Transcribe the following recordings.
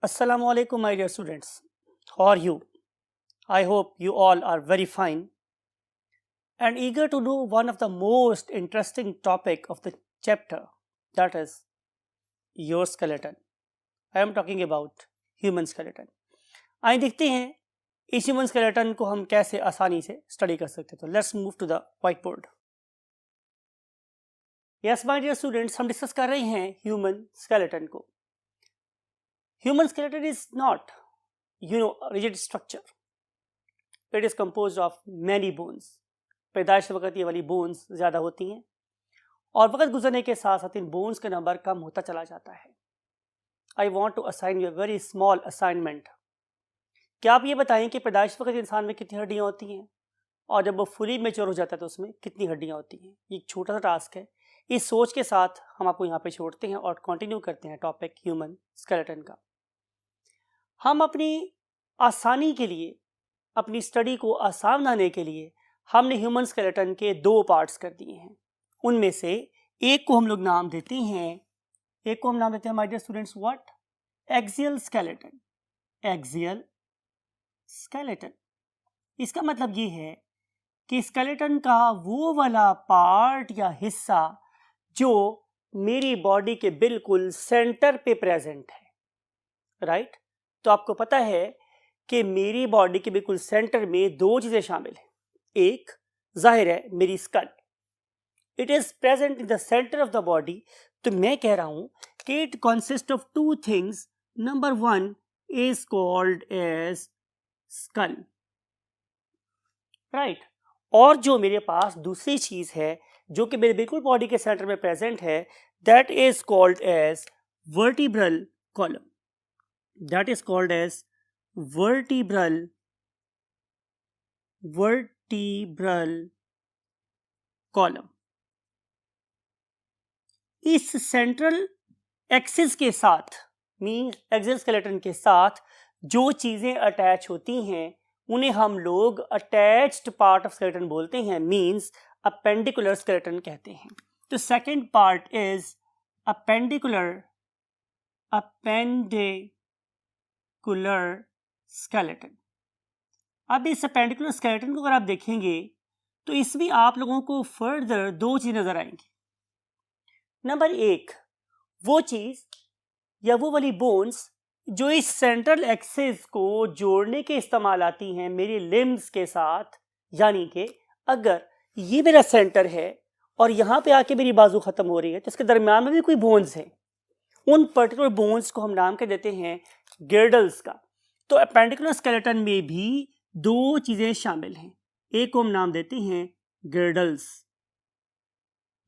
Assalamu alaikum, my dear students. How are you? I hope you all are very fine and eager to know one of the most interesting topic of the chapter, that is your skeleton. I am talking about human skeleton. आइए देखते हैं इस human skeleton को हम कैसे आसानी से study कर सकते हैं. तो let's move to the white board. Yes my dear students, हम डिस्कस कर रहे हैं ह्यूमन स्केलेटन को. Human skeleton is not, a rigid structure. It is composed of many bones. पैदाइश वक्त ये वाली बोन्स ज़्यादा होती हैं और वक्त गुजरने के साथ साथ इन बोन्स का नंबर कम होता चला जाता है. I want to assign you a very small assignment. क्या आप ये बताएं कि पैदाइश वक्त इंसान में कितनी हड्डियाँ होती हैं और जब वो फुली मेच्योर हो जाता है तो उसमें कितनी हड्डियाँ होती हैं. ये एक छोटा सा टास्क है. इस सोच के साथ हम आपको यहाँ पे छोड़ते हैं और कंटिन्यू करते हैं टॉपिक ह्यूमन स्केलेटन का. हम अपनी आसानी के लिए, अपनी स्टडी को आसान बनाने के लिए हमने ह्यूमन स्केलेटन के दो पार्ट्स कर दिए हैं. उनमें से एक को हम लोग नाम देते हैं my dear students what? Axial skeleton. Axial skeleton. इसका मतलब ये है कि स्केलेटन का वो वाला पार्ट या हिस्सा जो मेरी बॉडी के बिल्कुल सेंटर पे प्रेजेंट है. राइट? तो आपको पता है कि मेरी बॉडी के बिल्कुल सेंटर में दो चीजें शामिल हैं. एक जाहिर है मेरी skull. It is present in the centre of the body. तो मैं कह रहा हूं कि it consist of two things. Number one is called as skull. Right? और जो मेरे पास दूसरी चीज है जो कि मेरे बिल्कुल बॉडी के सेंटर में प्रेजेंट है, that is called as vertebral column. That is called as vertebral column. इस सेंट्रल एक्सिस के साथ मीन्स एक्सियल स्केलेटन के साथ जो चीजें अटैच होती हैं उन्हें हम लोग अटैच्ड पार्ट ऑफ स्केलेटन बोलते हैं. मीन्स अपेंडिकुलर स्केलेटन कहते हैं. तो second part is appendicular skeleton. अब इस अपेंडिकुलर स्केलेटन को अगर आप देखेंगे तो इसमें आप लोगों को फर्दर दो चीज नजर आएंगी. नंबर एक, वो चीज या वो वाली बोन्स जो इस सेंट्रल एक्सिस को जोड़ने के इस्तेमाल आती हैं मेरी लिम्स के साथ. यानी कि अगर ये मेरा सेंटर है और यहाँ पे आके मेरी बाजू खत्म हो रही है तो इसके दरम्यान में भी कोई बोन्स है. उन पर्टिकुलर बोन्स को हम नाम के देते हैं गिर्डल्स का. तो अपेंडिकुलर स्केलेटन में भी दो चीजें शामिल हैं. एक को हम नाम देते हैं गिर्डल्स.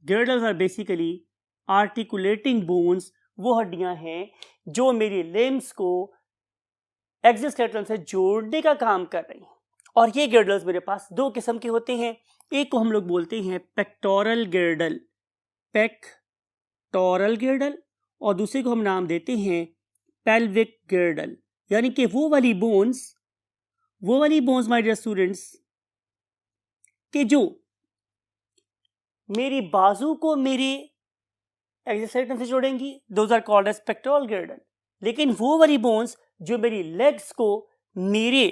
गिर्डल्स आर बेसिकली आर्टिकुलेटिंग बोन्स. वो हड्डियां हैं जो मेरी लिम्स को एक्सियल स्केलेटन से जोड़ने का काम कर रही हैं. और ये गिर्डल्स मेरे पास दो किस्म के होते हैं. एक को हम लोग बोलते हैं पेक्टोरल गिर्डल और दूसरे को हम नाम देते हैं पेल्विक गिर्डल. यानी कि वो वाली बोन्स माय डियर स्टूडेंट्स कि जो मेरी बाजू को मेरे एक्सियल स्केलेटन से जोड़ेंगी, those are called as pectoral girdle. लेकिन वो वाली बोन्स जो मेरी लेग्स को मेरे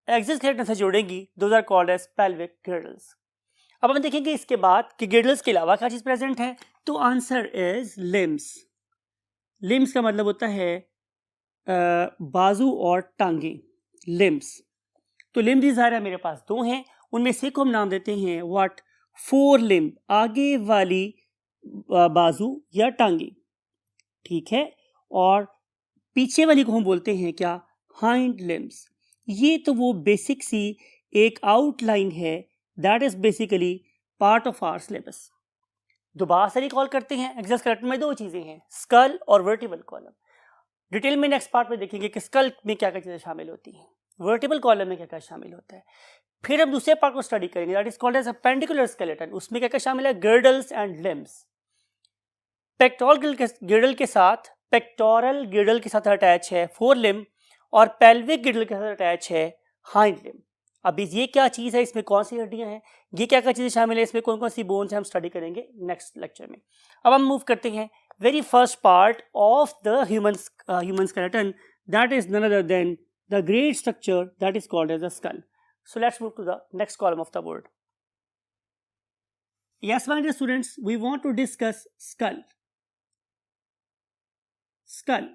एक्सियल स्केलेटन से जोड़ेंगी, those are called as pelvic girdles. अब हम देखेंगे इसके बाद कि गिर्डल्स के अलावा क्या चीज प्रेजेंट है. तो आंसर इज लिम्स. लिम्स का मतलब होता है बाजू और टांगे. लिम्स. तो लिम्स भी ज़ाहिर है मेरे पास दो हैं. उनमें से को हम नाम देते हैं व्हाट? Four limb. आगे वाली बाजू या टांगे. ठीक है? और पीछे वाली को हम बोलते हैं क्या? Hind limbs. ये तो वो बेसिक सी एक आउटलाइन है. That is basically part of our syllabus. दोबारा से रिकॉल करते हैं. एक्सियल स्केलेटन में दो चीजें हैं, स्कल और वर्टिब्रल कॉलम. डिटेल में नेक्स्ट पार्ट में देखेंगे कि स्कल में क्या क्या चीजें शामिल होती हैं, वर्टिब्रल कॉलम में क्या क्या शामिल होता है. फिर हम दूसरे पार्ट को स्टडी करेंगे, that is called as appendicular skeleton. उसमें क्या क्या शामिल है? Girdles and limbs. Pectoral girdle के साथ अटैच है फोर लिम्ब और पेल्विक गिर्डल के साथ अटैच है हाइंड लिम्ब. अभी ये क्या चीज़ है, इसमें कौन सी हड्डियां हैं, ये क्या क्या चीज़ें शामिल है, इसमें कौन कौन सी बोन्स हैं, हम स्टडी करेंगे नेक्स्ट लेक्चर में. अब हम मूव करते हैं very first part of the human skeleton, that is none other than the great structure that is called as the skull. So let's move to the next column of the board. Yes, my dear students, we want to discuss skull. Skull.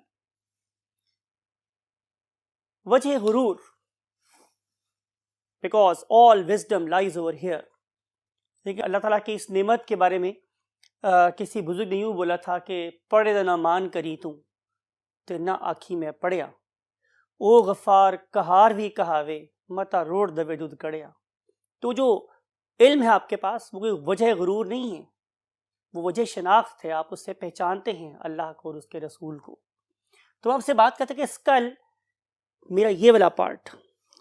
Wajh ghurur, because all wisdom lies over here. देखिए अल्लाह ताला की इस नेमत के बारे में किसी बुजुर्ग ने यूँ बोला था कि पढ़े दा ना मान करी तू ते ना आखी में पढ़िया, ओ गफ़ार कहार भी कहावे मता रोड दबे दूध कड़िया। तो जो इल्म है आपके पास वो कोई वजह गुरूर नहीं है, वो वजह शनाख्त है, आप उससे पहचानते हैं अल्लाह को और उसके रसूल को। तो आपसे बात करते हैं कि स्कल, मेरा ये वाला पार्ट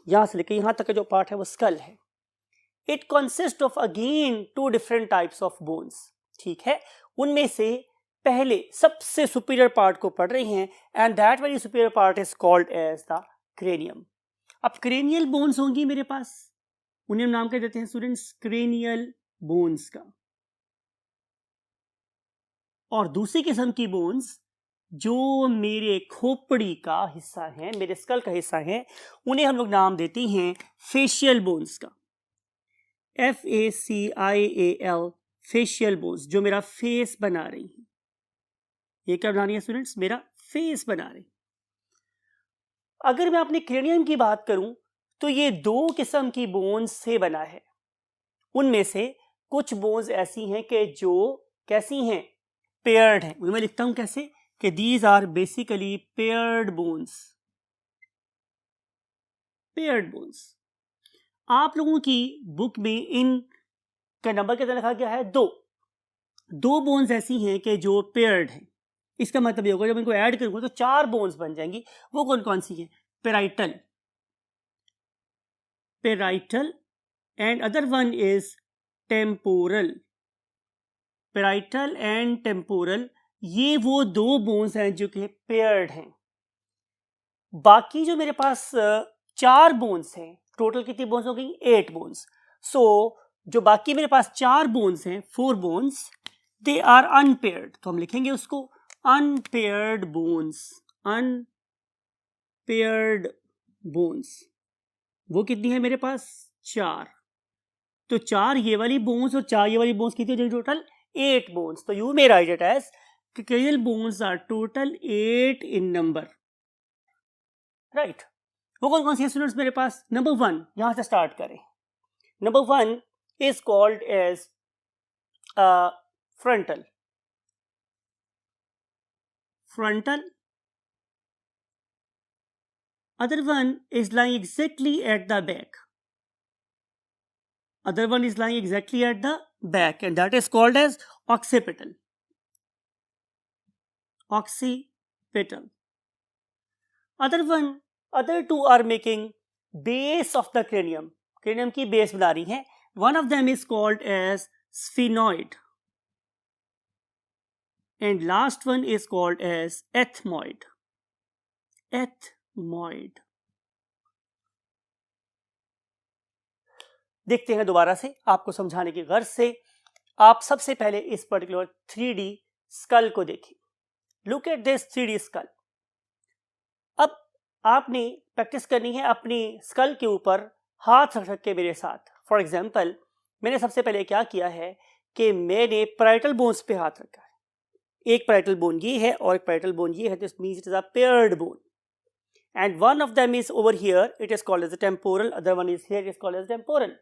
यहाँ से लेकर यहाँ तक का जो पार्ट है वो स्कल है। It consist of again 2 different types of bones, ठीक है। उनमें से पहले सबसे सुपीरियर पार्ट को पढ़ रही हैं and that very superior part is called as the cranium. अब क्रेनियल बोन्स होंगी मेरे पास, उन्हें नाम क्या देते हैं स्टूडेंट्स, क्रेनियल बोन्स का। और दूसरी किस्म की बोन्स जो मेरे खोपड़ी का हिस्सा है, मेरे स्कल का हिस्सा है, उन्हें हम लोग नाम देते हैं फेशियल बोन्स का। FACIAL, फेशियल बोन्स, जो मेरा फेस बना रही है। ये क्या बना रही है स्टूडेंट्स, मेरा फेस बना रही। अगर मैं अपने क्रेनियम की बात करूं तो ये 2 किस्म की बोन्स से बना है। उनमें से कुछ बोन्स ऐसी हैं कि जो कैसी हैं, पेयर्ड हैं। मैं लिखता हूं कैसे कि these are basically paired bones. Paired bones आप लोगों की बुक में इन का नंबर कितना लिखा गया है, 2 बोन्स ऐसी हैं कि जो पेयर्ड हैं। इसका मतलब ये होगा जब इनको ऐड करूंगा तो 4 बोन्स बन जाएंगी। वो कौन कौन सी हैं, parietal, parietal and other one is temporal. Parietal and temporal, ये वो 2 बोन्स हैं जो कि पेयर्ड हैं। बाकी जो मेरे पास 4 बोन्स हैं, टोटल कितनी बोन्स हो गई, 8 बोन्स। सो जो बाकी मेरे पास 4 बोन्स हैं, 4 बोन्स, दे आर अनपेयर्ड। तो हम लिखेंगे उसको अनपेयर्ड बोन्स। अनपेयर्ड बोन्स वो कितनी है मेरे पास, 4। तो 4 ये वाली बोन्स और 4 ये वाली बोन्स कितनी हो जाएगी, टोटल 8 बोन्स। तो you may write it as cranial bones are total 8 in number, right. वो कौन कौन सी स्टूडेंट्स मेरे पास, नंबर 1, यहां से स्टार्ट करें। Number 1 is called as frontal. Other one is lying exactly at the back. And that is called as occipital. Other 2 are making base of the cranium. Cranium की base बना रही हैं। One of them is called as sphenoid and last one is called as ethmoid. देखते हैं दोबारा से आपको समझाने की गर्ज से। आप सबसे पहले इस पर्टिकुलर 3D स्कल को देखिए। Look at this 3D skull. अब आपने प्रैक्टिस करनी है अपनी स्कल के ऊपर हाथ रख के मेरे साथ। फॉर एग्जाम्पल, मैंने सबसे पहले क्या किया है कि मैंने पैराइटल बोन्स पे हाथ रखा है। एक पैराइटल बोन ये है और एक पैराइटल बोन ये है। This means it is a paired bone and one of them is over here, it is called as a temporal, other one is here, it is called as temporal.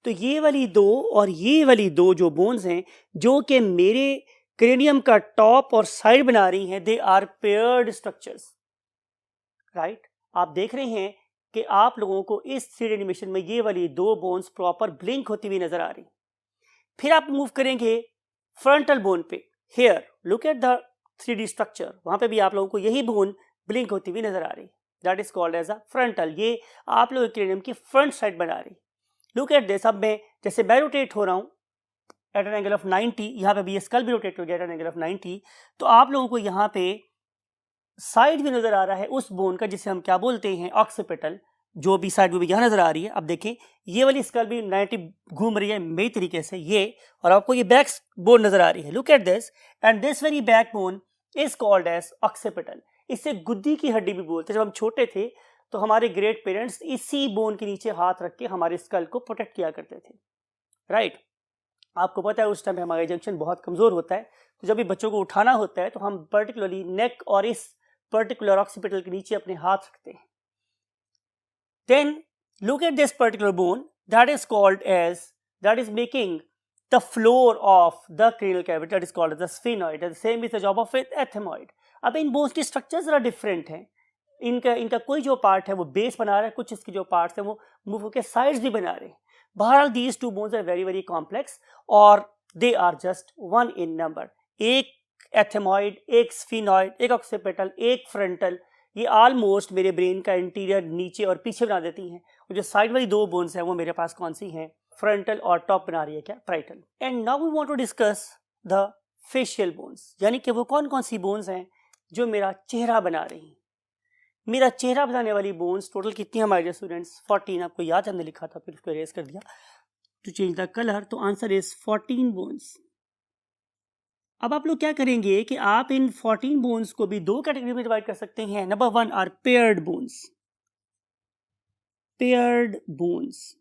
तो ये वाली 2 और ये वाली 2 जो bones हैं जो कि मेरे क्रेनियम का टॉप और साइड बना रही हैं, they are paired structures, right. आप देख रहे हैं कि आप लोगों को इस 3D एनिमेशन में ये वाली 2 बोन्स प्रॉपर ब्लिंक होती हुई नजर आ रही। फिर आप मूव करेंगे फ्रंटल बोन पे। Here look at the 3D structure, वहां पे भी आप लोगों को यही बोन ब्लिंक होती हुई नजर आ रही। That is called as a frontal. ये आप लोगों के क्रेनियम की फ्रंट साइड बना रही। Look at this. अब मैं जैसे मैं रोटेट हो रहा हूँ एट एन एंगल ऑफ 90, यहाँ पे भी ये स्कल भी रोटेट हो गया एट एन एंगल ऑफ 90, तो आप लोगों को यहाँ पे साइड भी नजर आ रहा है उस बोन का जिसे हम क्या बोलते हैं, ऑक्सीपिटल। जो भी साइड भी यहाँ नजर आ रही है, अब देखें ये वाली स्कल भी 90 घूम रही है मेरी तरीके से ये, और आपको ये बैक बोन नजर आ रही है. Look at this, and this very back bone is called as occipital. इसे गुद्दी की हड्डी भी बोलते हैं. जब हम छोटे थे तो हमारे ग्रेट पेरेंट्स इसी बोन के नीचे हाथ रख के हमारे स्कल को प्रोटेक्ट किया करते थे, राइट. आपको पता है उस टाइम हमारा जंक्शन बहुत कमजोर होता है, तो जब भी बच्चों को उठाना होता है तो हम पर्टिकुलरली नेक और इस पर्टिकुलर ऑक्सीपिटल के नीचे अपने हाथ रखते हैं. Then look at this particular bone that is called as, that is making the floor of the cranial cavity, that is called as the sphenoid. The same is the job of ethmoid. अब इन bones की structure जरा different है. इनका कोई जो part है वो base बना रहा है, कुछ इसके जो पार्ट्स हैं वो मूव होकर साइड्स भी बना रहे हैं. बहरहाल these two bones are very very complex और they are just one in number. एक एथेमॉइड, एक स्फीनॉइड, एक ऑक्सीपिटल, एक फ्रंटल, ये ऑलमोस्ट मेरे ब्रेन का इंटीरियर नीचे और पीछे बना देती हैं. और जो साइड वाली दो बोन्स हैं वो मेरे पास कौन सी हैं? फ्रंटल और टॉप बना रही है क्या? Parietal. And now we want to discuss the facial bones, यानी कि वो कौन कौन सी बोन्स हैं जो मेरा चेहरा बना रही हैं. मेरा चेहरा बनाने वाली बोन्स टोटल कितनी है हमारे स्टूडेंट्स? 14. आपको याद हमने लिखा था, फिर उसको इरेज कर दिया टू चेंज द कलर. तो आंसर इज 14 बोन्स. अब आप लोग क्या करेंगे कि आप इन 14 बोन्स को भी दो कैटेगरी में डिवाइड कर सकते हैं. Number 1 are paired bones. Paired bones,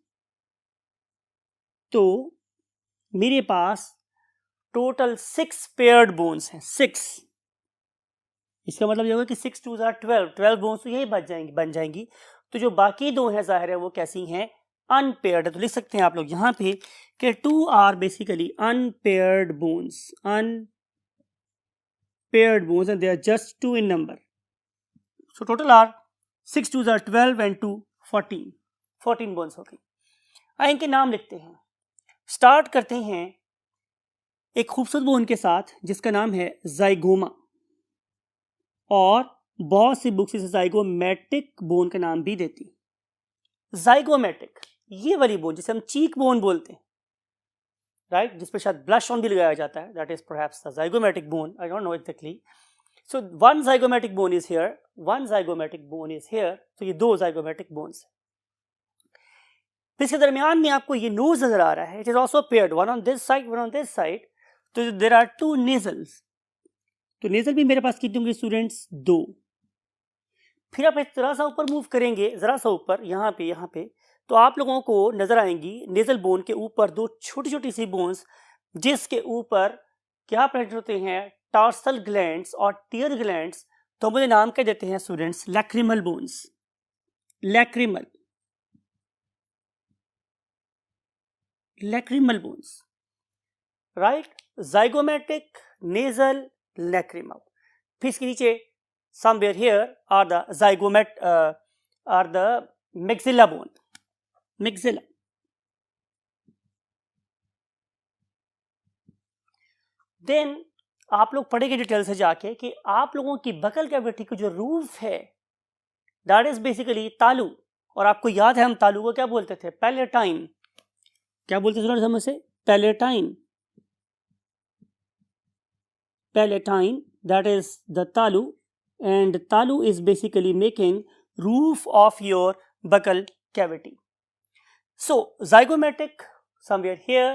तो मेरे पास टोटल 6 पेयर्ड बोन्स हैं. 6. इसका मतलब ये होगा कि 6 2 आर 12 बोन्स तो यही बन जाएंगी. तो जो बाकी दो हैं जाहिर है वो कैसी हैं? अनपेयर्ड. तो लिख सकते हैं आप लोग यहाँ पे कि 2 are basically unpaired bones. Paired bones and they are just 2 in number. So total are 6 2s are 12 and 2 14. 14 bones हो गई. इनके नाम लिखते हैं. स्टार्ट करते हैं एक खूबसूरत बोन के साथ जिसका नाम है जाइगोमा, और बहुत सी बुक्स इसे जाइगोमेटिक बोन का नाम भी देती. जाइगोमेटिक, ये वाली बोन जिसे हम चीक बोन बोलते हैं, राइट, जिस पर शायद ब्लश ऑन भी लगाया जाता है, that is perhaps the zygomatic bone. I don't know exactly. So one zygomatic bone is here, one zygomatic bone is here. तो ये दो जाइगोमेटिक बोन्स हैं. इसके दरमियान में आपको ये नोज नजर आ रहा है. It is also paired, one on this side, one on this side. तो देयर आर 2 नेजल्स. तो नेजल भी मेरे पास कितने होंगे स्टूडेंट्स? 2. फिर आप जरा सा ऊपर मूव करेंगे, जरा सा ऊपर, यहाँ पे तो आप लोगों को नजर आएंगी नेजल बोन के ऊपर 2 छोटी छोटी सी बोन्स, जिसके ऊपर क्या प्रेजेंट होते हैं? टार्सल ग्लैंड्स और टीयर ग्लैंड्स. तो मुझे नाम क्या देते हैं students? Lacrimal bones. Lacrimal bones, right. Zygomatic, nasal, lacrimal. फिर इसके नीचे somewhere here are the maxilla bone. Maxilla. Then आप लोग पढ़ेंगे डिटेल से जाके कि आप लोगों की बकल कैविटी की जो रूफ है दैट इज बेसिकली तालू. और आपको याद है हम तालू को क्या बोलते थे? पैलेटाइन. क्या बोलते थे हम उसे? Palatine. Palatine, that is the तालू, एंड तालू is basically making roof of your buccal cavity. So zygomatic somewhere here,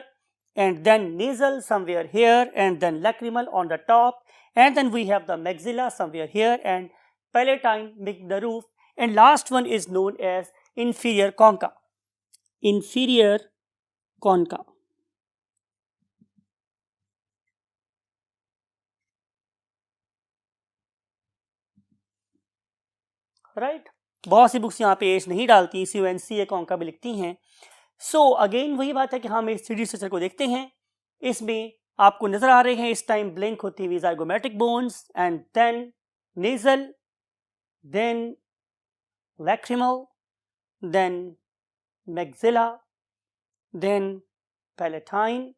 and then nasal somewhere here, and then lacrimal on the top, and then we have the maxilla somewhere here, and palatine making the roof, and last one is known as inferior concha. Inferior concha. Right? बहुत सी books यहाँ पे as नहीं डालती, CUNC concha भी लिखती हैं. So again वही बात है कि हम इस 3D स्ट्रक्चर को देखते हैं. इसमें आपको नजर आ रहे हैं इस टाइम ब्लिंक होती हुई zygomatic bones, and then nasal, then lacrimal, then maxilla, then palatine,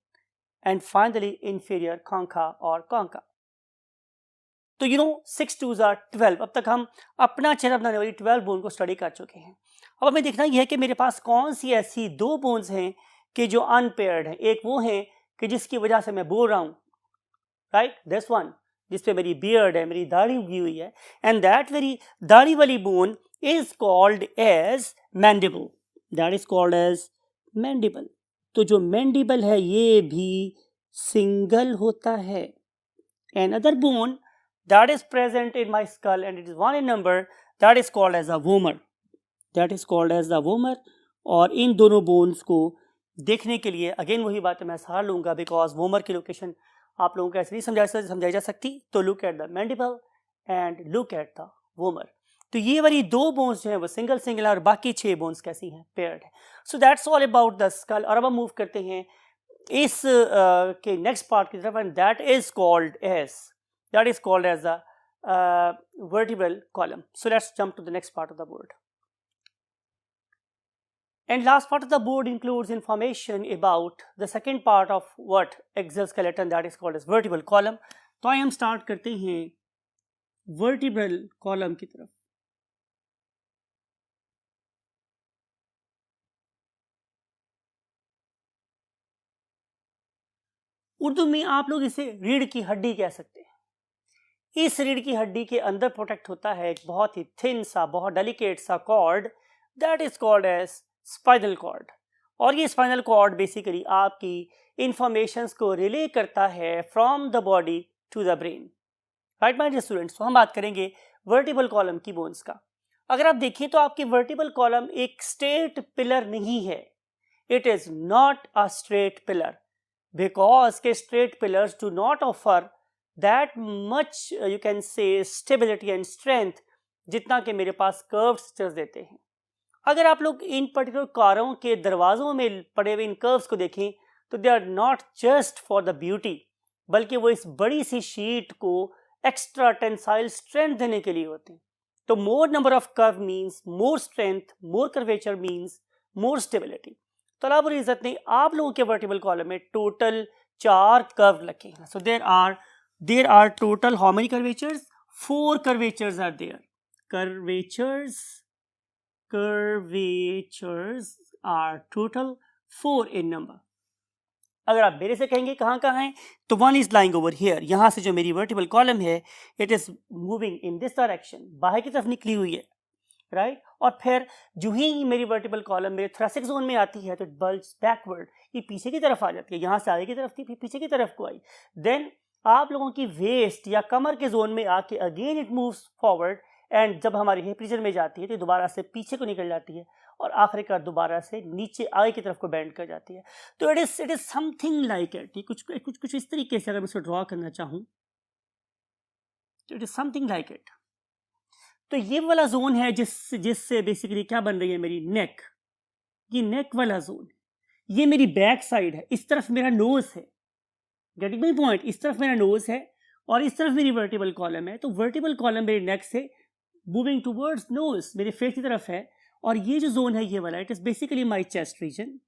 and finally inferior concha और कॉन्का. तो 6 2s are 12. अब तक हम अपना चेहरा बनाने वाली 12 बोन को स्टडी कर चुके हैं. अब हमें देखना यह है कि मेरे पास कौन सी ऐसी 2 बोन्स हैं कि जो अनपेयर्ड हैं. एक वो है कि जिसकी वजह से मैं बोल रहा हूं, राइट, दिस वन, जिसपे मेरी बियर्ड है, मेरी दाढ़ी उगी हुई है, एंड दैट वेरी दाढ़ी वाली bone is called as mandible, that is called as mandible. तो जो मैंडिबल है ये भी सिंगल होता है। Another bone that is present in my skull and it is one in number, that is called as a vomer, that is called as the vomer। और इन दोनों bones को देखने के लिए अगेन वही बात है, मैं सहारा लूंगा बिकॉज वोमर की लोकेशन आप लोगों को ऐसे नहीं समझाई जा सकती। तो look at the mandible and look at the vomer. तो ये वाली दो बोन्स जो है वो सिंगल सिंगल है और बाकी 6 बोन्स कैसी हैं, पेयर्ड है। So that's all about the skull. और अब हम मूव करते हैं इस के नेक्स्ट पार्ट की तरफ and that is called as the vertebral column. So let's jump to the next part of the board. And last part of the board includes information about the second part of what exoskeleton, that is called as vertebral column. तो आइए हम start करते हैं vertebral column की तरफ। उर्दू में आप लोग इसे रीढ़ की हड्डी कह सकते हैं। इस रीढ़ की हड्डी के अंदर प्रोटेक्ट होता है एक बहुत ही थिन सा, बहुत डेलिकेट सा cord, that is called as spinal cord. और ये स्पाइनल कॉर्ड बेसिकली आपकी इंफॉर्मेशंस को रिले करता है from the body to the brain. Right my dear students, तो हम बात करेंगे वर्टिबल कॉलम की बोन्स का। अगर आप देखिए तो आपकी वर्टिबल कॉलम एक स्ट्रेट पिलर नहीं है, it is not a straight pillar because straight pillars do not offer that much you can say stability and strength जितना कि मेरे पास curved structures देते हैं। अगर आप लोग इन पर्टिकुलर कारों के दरवाजों में पड़े हुए इन कर्व्स को देखें तो they are not just for the beauty, बल्कि वो इस बड़ी सी शीट को एक्स्ट्रा टेंसाइल स्ट्रेंथ देने के लिए होते हैं। तो more number of curve means more strength, more curvature means more stability. तो अल्लाह रब्बुल इज्जत ने आप लोगों के वर्टिबल कॉलम में टोटल 4 कर्व रखे हैं। So there are total how many curvatures? 4 curvatures are there. Curvatures are total 4 in number. अगर आप मेरे से कहेंगे कहाँ हैं, तो one is lying over here. यहाँ से जो मेरी वर्टिबल कॉलम है it is moving in this direction, बाहर की तरफ निकली हुई है, राइट। और फिर जो ही मेरी वर्टिबल कॉलम मेरे थोरेसिक जोन में आती है तो इट बल्ज बैकवर्ड, ये पीछे की तरफ आ जाती है। यहाँ से आगे की तरफ थी, फिर पीछे की तरफ को आई। देन आप लोगों की वेस्ट या कमर के जोन में आके again it moves forward, and जब हमारी हिप रीजन में जाती है तो दोबारा से पीछे को निकल जाती है और आखिरकार दोबारा से नीचे आगे की तरफ को बेंड कर जाती है। तो it is something like it. ये कुछ इस तरीके से अगर मैं इसको ड्रॉ करना चाहूँ तो it is something like it. तो ये वाला जोन है जिससे बेसिकली क्या बन रही है मेरी नेक, ये नेक वाला जोन, ये मेरी बैक साइड है, इस तरफ मेरा नोज है, गेटिंग माय पॉइंट, इस तरफ मेरा नोज है और इस तरफ मेरी वर्टिबल कॉलम है। तो वर्टिबल कॉलम मेरी नेक से मूविंग टूवर्ड्स नोज, मेरे फेस की तरफ है। और ये जो जोन है ये वाला, it is basically my chest region,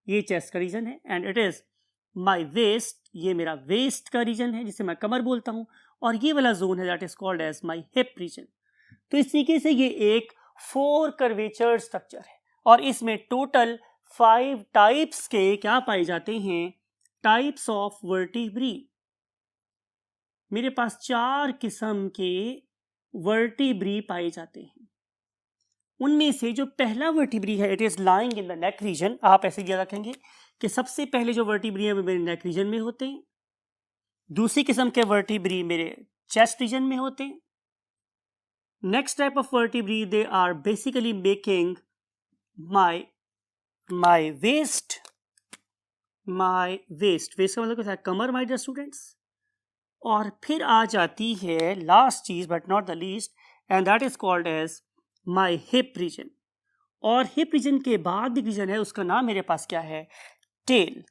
ये चेस्ट का रीजन है। And it is my waste, ये मेरा वेस्ट का रीजन है जिसे मैं कमर बोलता हूँ। और ये वाला जोन है that is called as my hip region. तो इस तरीके से ये एक 4 कर्वेचर स्ट्रक्चर है और इसमें टोटल 5 टाइप्स के क्या पाए जाते हैं, टाइप्स ऑफ वर्टिब्री। मेरे पास 4 किस्म के वर्टिब्री पाए जाते हैं। उनमें से जो पहला वर्टिब्री है it is lying in the neck region. आप ऐसे याद रखेंगे कि सबसे पहले जो वर्टिब्री है वो मेरे नेक रीजन में होते हैं। दूसरी किस्म के वर्टिब्री मेरे चेस्ट रीजन में होते हैं। Next type of vertebrae, they are basically making my waist का मतलब क्या है, कमर, my dear students। और फिर आ जाती है लास्ट चीज but not the least and that is called as my hip region। और हिप रीजन के बाद एक रीजन है उसका नाम मेरे पास क्या है, टेल।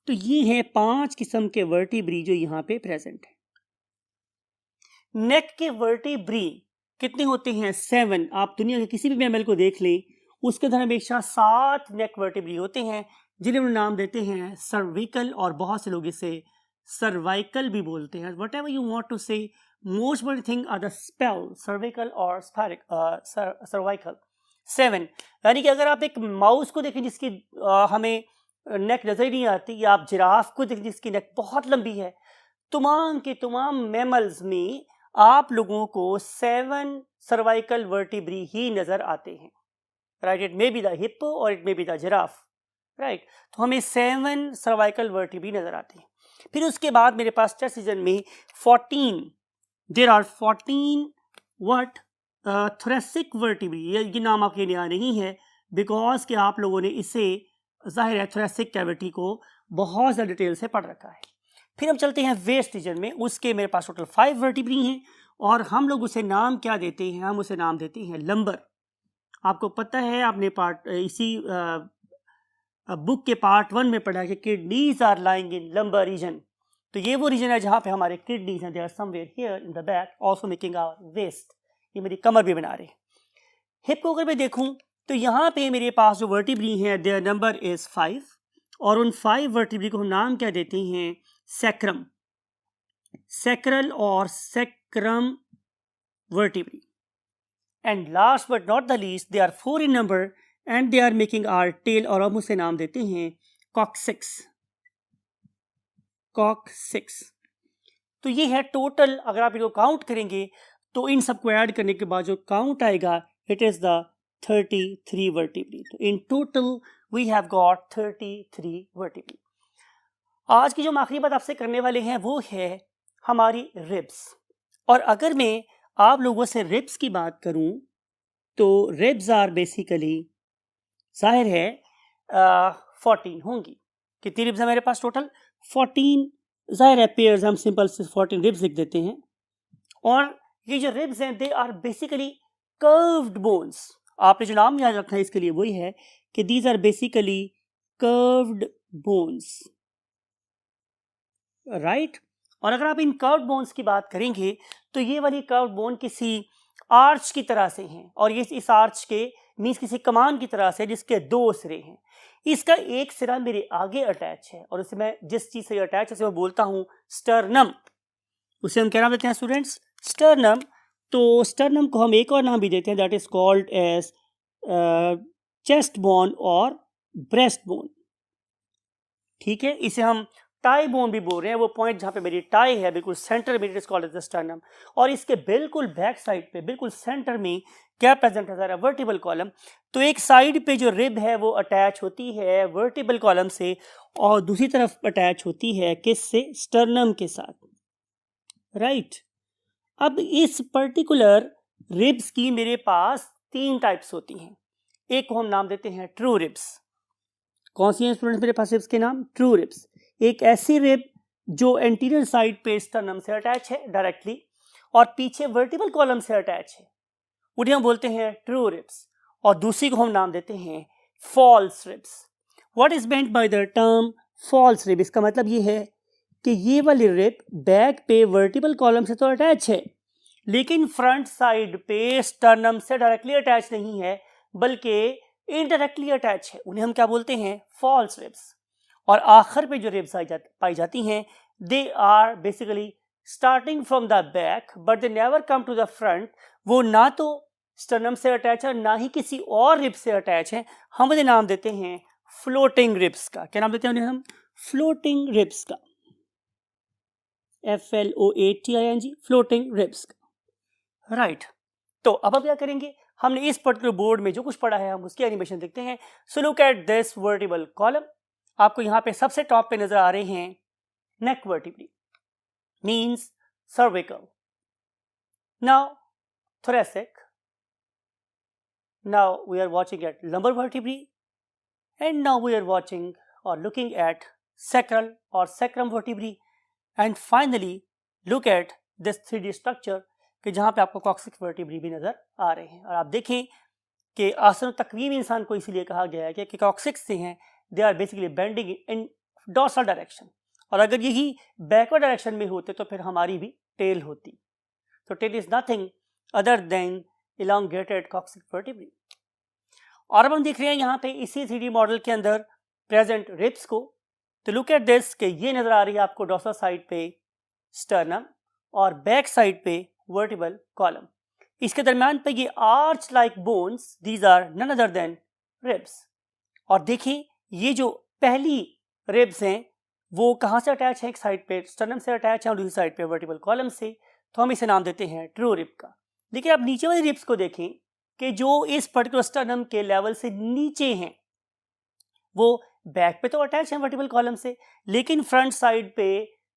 तो ये है 5 किस्म के वर्टिब्री जो यहाँ पे प्रेजेंट है। नेक के वर्टिब्री कितने होते हैं, 7। आप दुनिया के किसी भी मैमल को देख लें उसके अंदर हमेशा 7 नेक वर्टिब्री होते हैं जिन्हें हम नाम देते हैं सर्विकल, और बहुत से लोग इसे सर्वाइकल भी बोलते हैं। Whatever you want to say, most important thing are the spell cervical और सर्वाइकल। 7 यानी कि अगर आप एक माउस को देखें जिसकी हमें नेक नजर नहीं आती, या आप जिराफ को देखें जिसकी नेक बहुत लंबी है, तमाम के तमाम मैमल्स में आप लोगों को 7 सर्वाइकल वर्टिब्री ही नजर आते हैं। Right, it may be the hippo और it may be the giraffe, right. तो हमें 7 सर्वाइकल वर्टिब्री नजर आते हैं। फिर उसके बाद मेरे पास चेस्ट रीजन में 14, there are 14 what thoracic vertebrae. ये नाम आपके यहाँ नहीं है बिकॉज कि आप लोगों ने इसे जाहिर है थोरेसिक कैविटी को बहुत ज़्यादा डिटेल से पढ़ रखा है। फिर हम चलते हैं वेस्ट रीजन में, उसके मेरे पास टोटल 5 वर्टिब्री हैं और हम लोग उसे नाम क्या देते हैं, हम उसे नाम देते हैं लंबर। आपको पता है, आपने इसी बुक के पार्ट 1 में पढ़ा कि kidneys are lying in lumbar region. तो ये वो रीजन है जहाँ पे हमारे किडनीज हैं, they are somewhere here in the back also making our waste. ये मेरी कमर भी बना रहे हैं। हिप को अगर मैं देखूं तो यहाँ पे मेरे पास जो वर्टिब्री हैं देयर नंबर इज 5 और उन 5 वर्टिब्री को हम नाम क्या देते हैं, सैक्रम, सैक्रल और sacrum vertebrae. And last but not the least they are 4 in number and they are making our tail और हम उसे नाम देते हैं कॉक्सिक्स, कॉक्सिक्स। तो ये है टोटल, अगर आप इनको काउंट करेंगे तो इन सबको ऐड करने के बाद जो काउंट आएगा इट इज द 33 वर्टिब्री। तो in total we have got 33 vertebrae. आज की जो हम आखिरी बात आपसे करने वाले हैं वो है हमारी रिब्स। और अगर मैं आप लोगों से रिब्स की बात करूं तो रिब्स आर बेसिकली जाहिर है 14 होंगी। कितनी रिब्स है मेरे पास टोटल? 14 जाहिर है पेयर्स, हम सिंपल से 14 रिब्स लिख देते हैं। और ये जो रिब्स हैं they are basically curved bones. आपने जो नाम याद रखना है इसके लिए वही है कि these are basically curved bones, right. और अगर आप इन कर्व्ड बोन्स की बात करेंगे तो ये वाली कर्व्ड बोन किसी आर्च की तरह से हैं और ये इस आर्च के मीन्स किसी कमान की तरह से जिसके 2 सिरे हैं। इसका एक सिरा मेरे आगे अटैच है और उसे मैं जिस चीज से अटैच है उसे मैं बोलता हूं स्टर्नम। उसे हम क्या नाम देते हैं स्टूडेंट्स? स्टर्नम। तो स्टर्नम को हम एक और नाम भी देते हैं, that is called as chest bone और ब्रेस्ट बोन। ठीक है, इसे हम टाई बोन भी बोल रहे हैं। वो पॉइंट जहां पे मेरी टाई है बिल्कुल सेंटर में, it is called as the sternum. और इसके बिल्कुल बैक साइड पे बिल्कुल सेंटर में क्या प्रेजेंट है? Vertebral column. तो एक साइड पे जो रिब है वो अटैच होती है वर्टिबल कॉलम से और दूसरी तरफ अटैच होती है किससे? स्टर्नम के साथ, राइट। अब इस पर्टिकुलर रिब्स की मेरे पास 3 टाइप्स होती हैं। एक को हम नाम देते हैं ट्रू रिब्स। कौन सी हैं स्टूडेंट्स मेरे पास रिब्स के नाम? True ribs. एक ऐसी रिब जो एंटीरियर साइड पे स्टर्नम से अटैच है डायरेक्टली और पीछे वर्टिबल कॉलम से अटैच है, उन्हें हम बोलते हैं ट्रू रिब्स। और दूसरी को हम नाम देते हैं false ribs. What is meant by the term false rib? इसका मतलब ये है कि ये वाली रिब बैक पे वर्टिबल कॉलम से तो अटैच है लेकिन फ्रंट साइड पे स्टर्नम से डायरेक्टली अटैच नहीं है बल्कि इनडायरेक्टली अटैच है। उन्हें हम क्या बोलते हैं? False ribs. और आखिर पे जो रिब्स पाई जाती हैं they are basically starting from the back but they never come to the front. वो ना तो स्टर्नम से अटैच है ना ही किसी और रिब से अटैच है। हम उन्हें नाम देते हैं फ्लोटिंग रिब्स का। क्या नाम देते हैं उन्हें हम? फ्लोटिंग रिब्स का, FLOATING, फ्लोटिंग रिब्स का, राइट। तो अब हम क्या करेंगे? हमने इस पर्टिकुलर बोर्ड में जो कुछ पढ़ा है हम उसकी एनिमेशन देखते हैं। So look at this vertebral column. आपको यहाँ पे सबसे टॉप पे नजर आ रहे हैं neck vertebrae, means cervical, now thoracic, now we are watching at lumbar vertebrae, and now we are watching or looking at sacral or sacrum vertebrae, and finally look at this 3D structure कि जहाँ पे आपको coccyx vertebrae भी नजर आ रहे हैं। और आप देखें कि आसन तकवीम इंसान को इसलिए कहा गया है कि कॉक्सिक्स से हैं they are basically bending in dorsal direction, और अगर यही बैकवर्ड डायरेक्शन में होते तो फिर हमारी भी टेल होती। तो tail is nothing other than elongated coccyx vertebrae। और अब हम देख रहे हैं यहाँ पे इसी 3D मॉडल के अंदर प्रेजेंट रिब्स को। तो लुक एट दिस कि ये नजर आ रही है आपको डॉर्सल साइड पे स्टर्नम और बैक साइड पे वर्टिबल कॉलम। इसके दरम्यान पे ये arch like bones, these are none other than ribs. और देखिए ये जो पहली रिब्स हैं वो कहाँ से अटैच है? एक साइड पे स्टर्नम से अटैच है और दूसरी साइड पे वर्टिबल कॉलम से। तो हम इसे नाम देते हैं ट्रू रिब का। देखिए आप नीचे वाली रिब्स को देखें कि जो इस पर्टिकुलर स्टर्नम के लेवल से नीचे हैं वो बैक पे तो अटैच है वर्टिब्रल कॉलम से, लेकिन फ्रंट साइड पे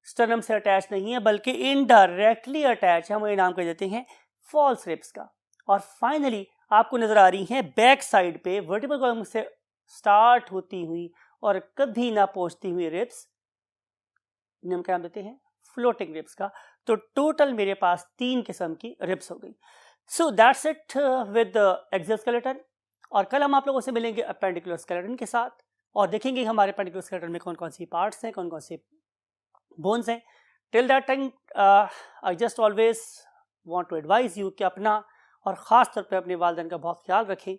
स्टर्नम से अटैच नहीं है बल्कि इनडायरेक्टली अटैच है। हम ये नाम कर देते हैं फॉल्स रिब्स का। और फाइनली आपको नजर आ रही है बैक साइड पे वर्टिब्रल कॉलम से स्टार्ट होती हुई और कभी ना पहुंचती हुई रिब्स, हम क्या नाम देते हैं फ्लोटिंग रिब्स का। तो टोटल मेरे पास 3 किस्म की रिब्स हो गई। So that's it with axial skeleton. और कल हम आप लोगों से मिलेंगे अपेंडिकुलर स्केलेटन के साथ और देखेंगे हमारे अपेंडिकुलर स्केलेटन में कौन कौन सी पार्ट्स हैं, कौन कौन से बोन्स हैं। Till that time I just always want to advise you कि अपना और ख़ास तौर पे अपने वालिदैन का बहुत ख्याल रखें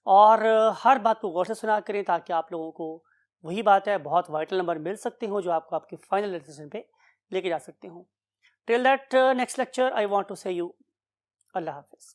और हर बात को गौर से सुना करें ताकि आप लोगों को वही बात है बहुत वाइटल नंबर मिल सकते हो जो आपको आपके फाइनल डिसीजन पे लेके जा सकते हो। Till that next lecture I want to say you अल्लाह हाफिज़।